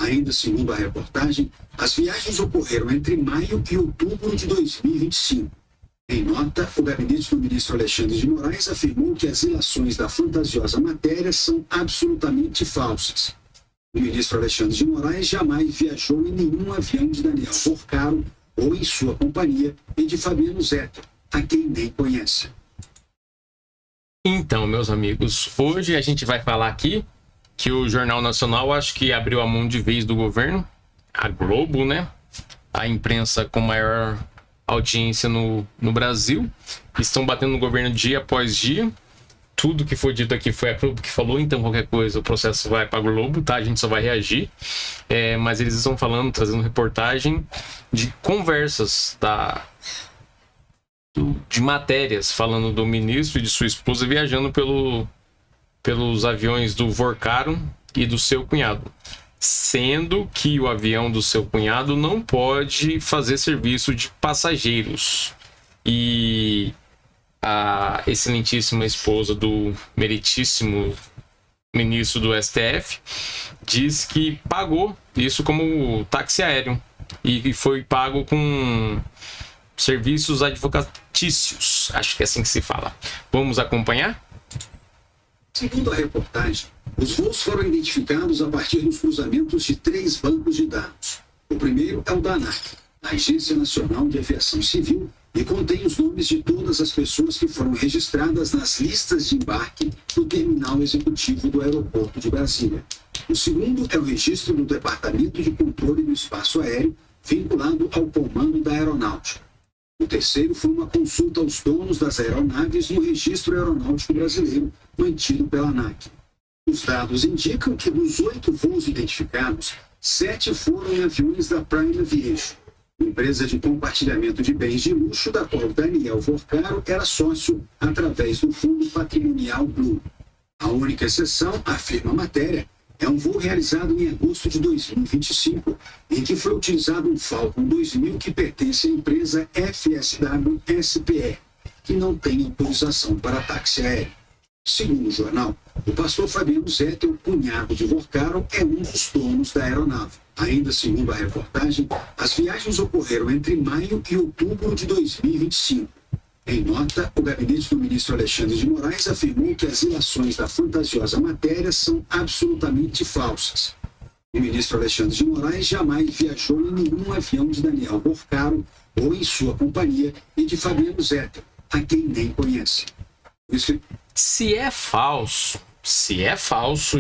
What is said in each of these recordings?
Ainda segundo a reportagem, as viagens ocorreram entre maio e outubro de 2025. Em nota, o gabinete do ministro Alexandre de Moraes afirmou que as ilações da fantasiosa matéria são absolutamente falsas. O ministro Alexandre de Moraes jamais viajou em nenhum avião de Daniel Porcaro ou em sua companhia e de Fabiano Zettel, a quem nem conhece. Então, meus amigos, hoje a gente vai falar aqui que o Jornal Nacional acho que abriu a mão de vez do governo, a Globo, né? A imprensa com maior audiência no Brasil, estão batendo no governo dia após dia. Tudo que foi dito aqui foi a Globo que falou, então qualquer coisa o processo vai para a Globo, tá? A gente só vai reagir. Mas eles estão falando, trazendo reportagem de conversas de matérias falando do ministro e de sua esposa viajando pelos aviões do Vorcaro e do seu cunhado. Sendo que o avião do seu cunhado não pode fazer serviço de passageiros. E a excelentíssima esposa do meritíssimo ministro do STF diz que pagou isso como táxi aéreo. E foi pago com serviços advocatícios. Acho que é assim que se fala. Vamos acompanhar? Segundo a reportagem, os voos foram identificados a partir dos cruzamentos de 3 bancos de dados. O primeiro é o da ANAC, a Agência Nacional de Aviação Civil, e contém os nomes de todas as pessoas que foram registradas nas listas de embarque do terminal executivo do aeroporto de Brasília. O segundo é o registro do Departamento de Controle do Espaço Aéreo, vinculado ao Comando da Aeronáutica. O terceiro foi uma consulta aos donos das aeronaves no Registro Aeronáutico Brasileiro, mantido pela ANAC. Os dados indicam que dos 8 voos identificados, 7 foram em aviões da Prime Aviation, empresa de compartilhamento de bens de luxo da qual Daniel Vorcaro era sócio através do Fundo Patrimonial Blue. A única exceção, afirma a matéria, é um voo realizado em agosto de 2025, em que foi utilizado um Falcon 2000 que pertence à empresa FSW SPE, que não tem autorização para táxi aéreo. Segundo o jornal, o pastor Fabiano Zettel, cunhado de Vorcaro, é um dos donos da aeronave. Ainda segundo a reportagem, as viagens ocorreram entre maio e outubro de 2025. Em nota, o gabinete do ministro Alexandre de Moraes afirmou que as ilações da fantasiosa matéria são absolutamente falsas. O ministro Alexandre de Moraes jamais viajou em nenhum avião de Daniel Vorcaro ou em sua companhia e de Fabiano Zettel, a quem nem conhece. Se é falso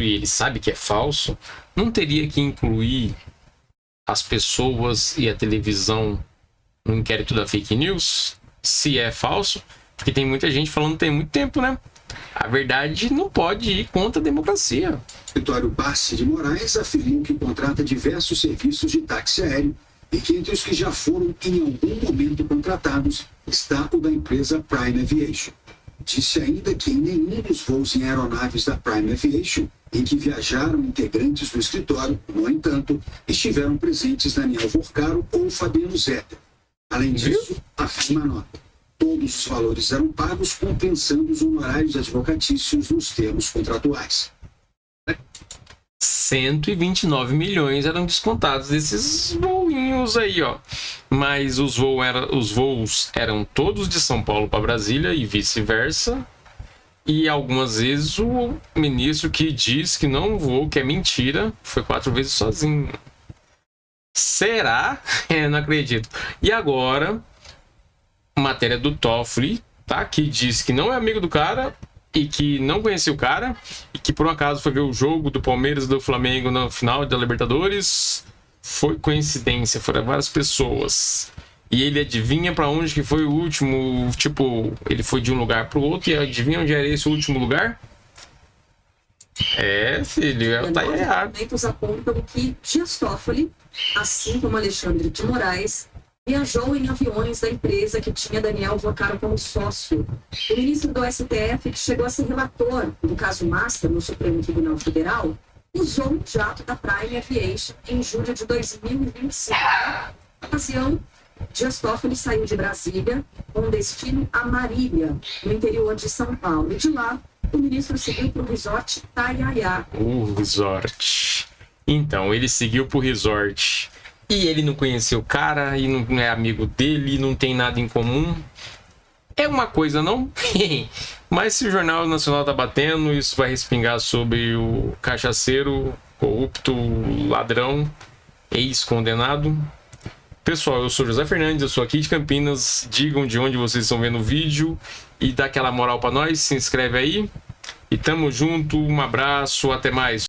e ele sabe que é falso, não teria que incluir as pessoas e a televisão no inquérito da fake news? Se é falso, porque tem muita gente falando tem muito tempo, né? A verdade não pode ir contra a democracia. O escritório Bassi de Moraes afirmou que contrata diversos serviços de táxi aéreo e que entre os que já foram em algum momento contratados está o da empresa Prime Aviation. Disse ainda que em nenhum dos voos em aeronaves da Prime Aviation em que viajaram integrantes do escritório, no entanto, estiveram presentes Daniel Vorcaro ou Fabiano Zettel. Além disso, afirma a nota, todos os valores eram pagos compensando os honorários advocatícios nos termos contratuais. 129 milhões eram descontados desses voinhos aí, ó. Mas os voos eram todos de São Paulo para Brasília e vice-versa. E algumas vezes o ministro que diz que não voou, que é mentira, foi 4 vezes sozinho. Será? Não acredito. E agora, matéria do Toffoli, tá? Que diz que não é amigo do cara e que não conhecia o cara e que por um acaso foi ver o jogo do Palmeiras e do Flamengo na final da Libertadores. Foi coincidência, foram várias pessoas. E ele adivinha pra onde que foi o último, tipo, ele foi de um lugar pro outro e adivinha onde era esse último lugar? Filho, tá errado. Documentos apontam que Dias Toffoli, assim como Alexandre de Moraes, viajou em aviões da empresa que tinha Daniel Vorcaro como sócio. O ministro do STF, que chegou a ser relator do caso Master no Supremo Tribunal Federal, usou um jato da Prime Aviation em julho de 2025. Na ocasião, Dias Toffoli saiu de Brasília com destino a Marília, no interior de São Paulo. E de lá, o ministro seguiu para o resort Itaiaiá. O resort. Então, ele seguiu pro resort. E ele não conheceu o cara, e não é amigo dele, não tem nada em comum. É uma coisa, não? Mas se o Jornal Nacional tá batendo, isso vai respingar sobre o cachaceiro, corrupto, ladrão, ex-condenado. Pessoal, eu sou José Fernandes, eu sou aqui de Campinas. Digam de onde vocês estão vendo o vídeo e dá aquela moral pra nós, se inscreve aí. E tamo junto, um abraço, até mais.